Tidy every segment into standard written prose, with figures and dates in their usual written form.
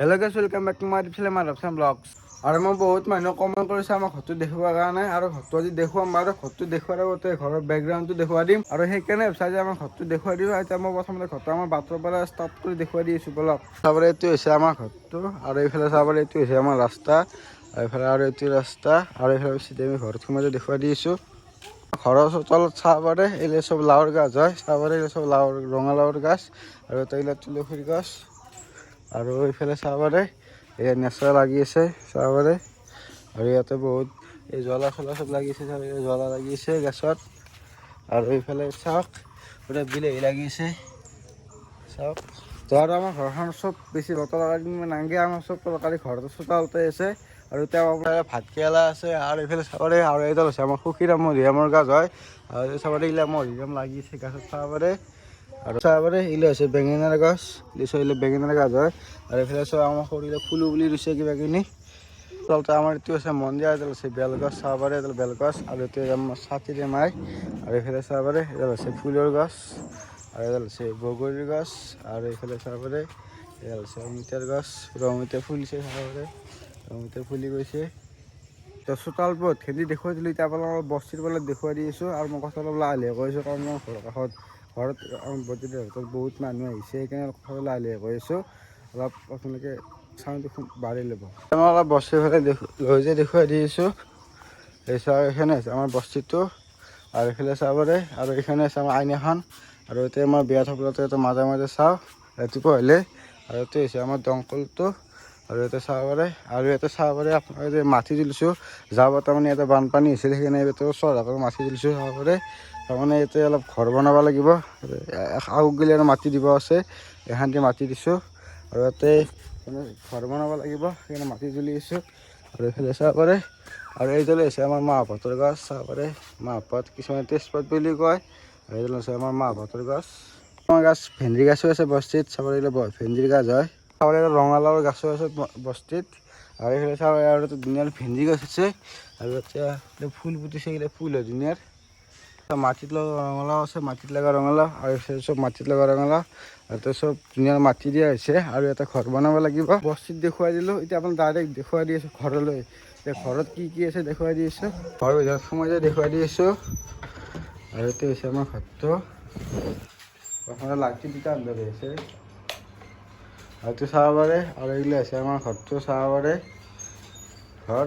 Hello' guys, welcome back to my YouTube channel Madhav vlogs. আৰু মই বহুত মানুহে কমেণ্ট কৰিছে আমাৰ ঘৰটো দেখুৱাৰ কাৰণে, আৰু ঘৰটো আজি দেখুৱাম বাৰু। ঘৰটো দেখুৱাৰ আগতে ঘৰৰ বেকগ্ৰাউণ্ডটো দেখুৱাই দিম, আৰু সেইকাৰণে ভাবিছা যে আমাৰ ঘৰটো দেখুৱাই দিওঁ। এতিয়া মই প্ৰথমতে ঘৰটো আমাৰ বাটৰ পৰা ষ্টাৰ্ট কৰি দেখুৱাই দি আছোঁ বলক। চাবলৈ এইটো হৈছে আমাৰ ঘৰটো, আৰু এইফালে চাবলৈ এইটো হৈছে আমাৰ ৰাস্তা, আৰু এইফালে আৰু এইটো ৰাস্তা, আৰু এইফালে চিধা আমি ঘৰত সোমাই দেখুৱাই দি আছোঁ। ঘৰৰ চোতালত চাহ পাৰে, এইবিলাক চব লাওৰ গাছ হয়, চাহ পাৰে এইবিলাক চব লাওৰ ৰঙালাওৰ গাছ, আৰু এইবিলাক তুলসীৰ গছ। আৰু এইফালে চাহ পাৰে এয়া নেচা লাগি আছে চাহ পাৰে, আৰু ইয়াতে বহুত এই জ্বলা চলা চব লাগিছে, জ্বলা লাগিছে গছত। আৰু এইফালে চাওক গোটেই বিলাহী লাগিছে চাওক। তো আৰু আমাৰ ঘৰখন চব বেছি তৰকাৰী নাংগে, আমাৰ চব তৰকাৰী ঘৰতে চোতালতে আছে। আৰু এতিয়া আপোনাৰ ভাত কেৰেলা আছে, আৰু এইফালে চাবৰে আৰু এইডাল হৈছে আমাৰ সুখীৰাম মধুৰিআমৰ গাছ হয়, আৰু চাবৰে এইবিলাক মধুৰিআম লাগিছে গাছত চাব পাৰে। আৰু চাব পাৰে এইবিলাক হৈছে বেঙেনাৰ গছ, এইবিলাক বেঙেনাৰ গাছ হয়। আৰু এইফালে চব আমাৰ সৰুবিলাক ফুলো বুলি দিছে কিবা কিনি। তলতে আমাৰ এইটো আছে মন্দিৰ, এডাল আছে বেলগছ চাব পাৰে, এডাল বেলগছ, আৰু এইটো আমাৰ ছাতিৰে মাই। আৰু এইফালে চাব পাৰে এডাল আছে ফুলৰ গছ, আৰু এডাল আছে বগৰীৰ গছ, আৰু এইফালে চাব পাৰে এডাল আছে অমিতাৰ গছ। অমিতা ফুলিছে চাব পাৰে, অমিতা ফুলি গৈছে। তো চোতাল বহুত খেদি দেখুৱাই দিলোঁ, এতিয়া আপোনালোকক বস্তিৰ পৰা দেখুৱাই দি আছোঁ। আৰু মই কথা অলপ লাহে লাহে কৈ আছোঁ, কাৰণ মই ঘৰৰ কাষত ঘৰত বহুত মানুহ আহিছে, সেইকাৰণে কথা লাহে লাহে কৈ আছোঁ। অলপ আপোনালোকে চাউণ্ডটো বাঢ়ি ল'ব। মই অলপ বস্তিৰ ফালে লৈ যাই দেখুৱাই দি আছোঁ। এই চাওক এইখিনি আছে আমাৰ বস্তিটো, আৰু এইফালে চাব পাৰে, আৰু এইখিনি আছে আমাৰ আইনাখন। আৰু এতিয়া আমাৰ বিয়া থাকোঁতে এটা মাজে মাজে চাওঁ ৰাতিপুৱা হ'লে। আৰু এইটো হৈছে আমাৰ দমকলটো, আৰু ইয়াতে চাব পাৰে, আৰু ইয়াতে চাব পাৰে আপোনালোকে যে মাটি তুলিছোঁ যাবৰ, তাৰমানে ইয়াতে বানপানী হৈছিল, সেইকাৰণে ইয়াতে চৰকাৰৰ মাটি তুলিছোঁ চাব পাৰে। তাৰমানে ইয়াতে অলপ ঘৰ বনাব লাগিব, আগ গিলি আৰু মাটি দিব আছে, এখান্তি মাটি দিছোঁ। আৰু ইয়াতে ঘৰ বনাব লাগিব, সেইকাৰণে মাটি তুলি আছোঁ। আৰু এইফালে চাব পাৰে, আৰু এইডাল হৈছে আমাৰ মাহপাতৰ গছ চাব পাৰে, মাহপাত কিছুমানে তেজপাত বুলি কয়। আৰু এইডাল হৈছে আমাৰ মাহপাতৰ গছ। আমাৰ গাছ ভেন্দি গছো আছে বস্তিত, চাব পাৰিলে ভেন্দিৰ গাছ হয়। চাব পাৰিলে ৰঙালাওৰ গছো আছে বস্তিত। আৰু এইফালে চাব আৰু ধুনীয়া ভেন্দি গছ আছে, আৰু এতিয়া ফুল ফুটিছে, এইবিলাক ফুল হয় ধুনীয়াৰ। মাটিত লগা ৰঙালাও আছে, মাটিত লগা ৰঙালাও, আৰু এইফালে চব মাটিত লগা ৰঙালাও। ইয়াতে চব ধুনীয়া মাটি দিয়া হৈছে, আৰু এটা ঘৰ বনাব লাগিব। বস্তিত দেখুৱাই দিলোঁ, এতিয়া আপোনাক ডাইৰেক্ট দেখুৱাই দি আছোঁ ঘৰলৈ। এতিয়া ঘৰত কি কি আছে দেখুৱাই দি আছোঁ, ঘৰৰ ভিতৰত সোমাই যাই দেখুৱাই দি আছোঁ। আৰু এইটো হৈছে আমাৰ ঘৰটো, প্ৰথমতে লাইটটো দুটা অন কৰি আছে, আৰু এইটো চাব পাৰে। আৰু এইবিলাক হৈছে আমাৰ ঘৰটো চাব পাৰে ঘৰ।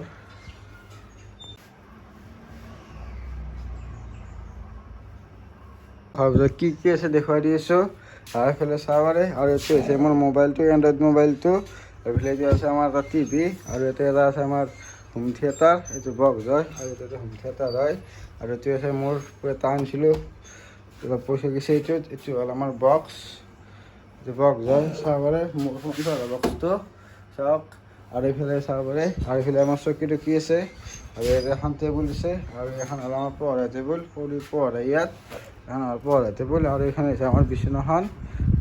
ঘৰৰ ভিতৰত কি কি আছে দেখুৱাই দি আছোঁ, আৰু এইফালে চাব পাৰে। আৰু এইটো হৈছে মোৰ মোবাইলটো, এণ্ড্ৰইড মোবাইলটো। এইফালে এইটো আছে আমাৰ এটা টিভি, আৰু ইয়াতে এটা আছে আমাৰ হোম থিয়েটাৰ, এইটো বক্স হয়, আৰু এইটো হোম থিয়েটাৰ হয়। আৰু এইটো আছে মোৰ এটা আনিছিলোঁ, অলপ পইচা গৈছে এইটোত। এইটো হ'ল আমাৰ বক্স, এইটো বক্স হয় চাব পাৰে, মোৰ বক্সটো চাওক। আৰু এইফালে চাব পাৰে, আৰু এইফালে আমাৰ চকী টকী আছে, আৰু ইয়াতে এখন টেবুল আছে, আৰু এখন হ'ল আমাৰ পঢ়া টেবুল, সৰু পঢ়া ইয়াত এখন হ'ল পঢ়া টেবুল। আৰু এইখন হৈছে আমাৰ বিচনাখন,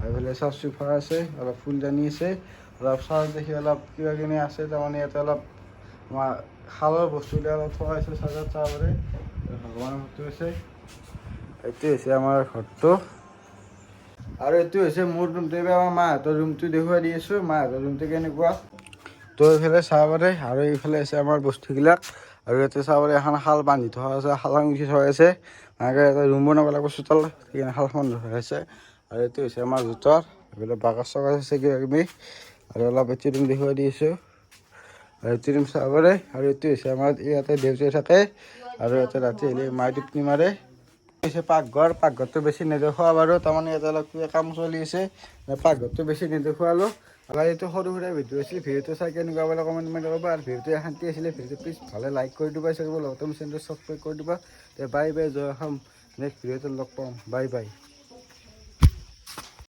আৰু এইফালে চাওক চোফা আছে, অলপ ফুলদানি আছে, অলপ চাৰ্ট দেখি অলপ কিবা কিনি আছে। তাৰমানে ইয়াতে অলপ আমাৰ শালৰ বস্তুবিলাক অলপ থোৱা আছে, চাৰ্জত চাব পাৰে। ভগৱানৰ ফটো আছে, এইটো হৈছে আমাৰ ঘৰটো। আৰু এইটো হৈছে মোৰ ৰুমটো, এইবাৰ আমাৰ মাহঁতৰ ৰুমটো দেখুৱাই দি আছোঁ, মাহঁতৰ ৰুমটো কেনেকুৱা। তো এইফালে চাব পাৰে, আৰু এইফালে আছে আমাৰ বস্তুবিলাক। আৰু ইয়াতে চাব পাৰে এখন শাল বান্ধি থোৱা আছে, শালখন গুঠি থোৱা আছে। এনেকৈ এটা ৰুম বনাব লাগিব চোতাল, সেইকাৰণে শালখন ধৰা আছে। আৰু এইটো হৈছে আমাৰ জোতৰ, এইফালে বাকচ চাকচ আছে কিবা কিবি। আৰু অলপ এইটো ৰুম দেখুৱাই দি আছোঁ, আৰু এইটো ৰুম চাব পাৰে। আৰু এইটো হৈছে আমাৰ ইয়াতে দেউতাই থাকে, আৰু ইয়াতে ৰাতি হ'লে মায়ে টোপনি মাৰে। হৈছে পাকঘৰ, পাকঘৰটো বেছি নেদেখুৱা বাৰু, তাৰমানে ইয়াতে অলপ কিবা কাম চলি আছে, পাকঘৰটো বেছি নেদেখুৱালোঁ। আৰু এইটো সৰু সুৰা ভিডিঅ' আছিল, ভিডিঅ'টো চাই কেনেকুৱা পালে কমেণ্ট কৰি ক'ব। আৰু ভিডিঅ'টো শান্তি আছিলে, ভিডিঅ'টো প্লিজ ভালে লাইক কৰি দিব, লগতে মোৰ চেনেলটো ছাবস্ক্ৰাইব কৰি দিব। বাই বাই, জয় অসম। নেক্সট ভিডিঅ'টো লগ পাম, বাই বাই।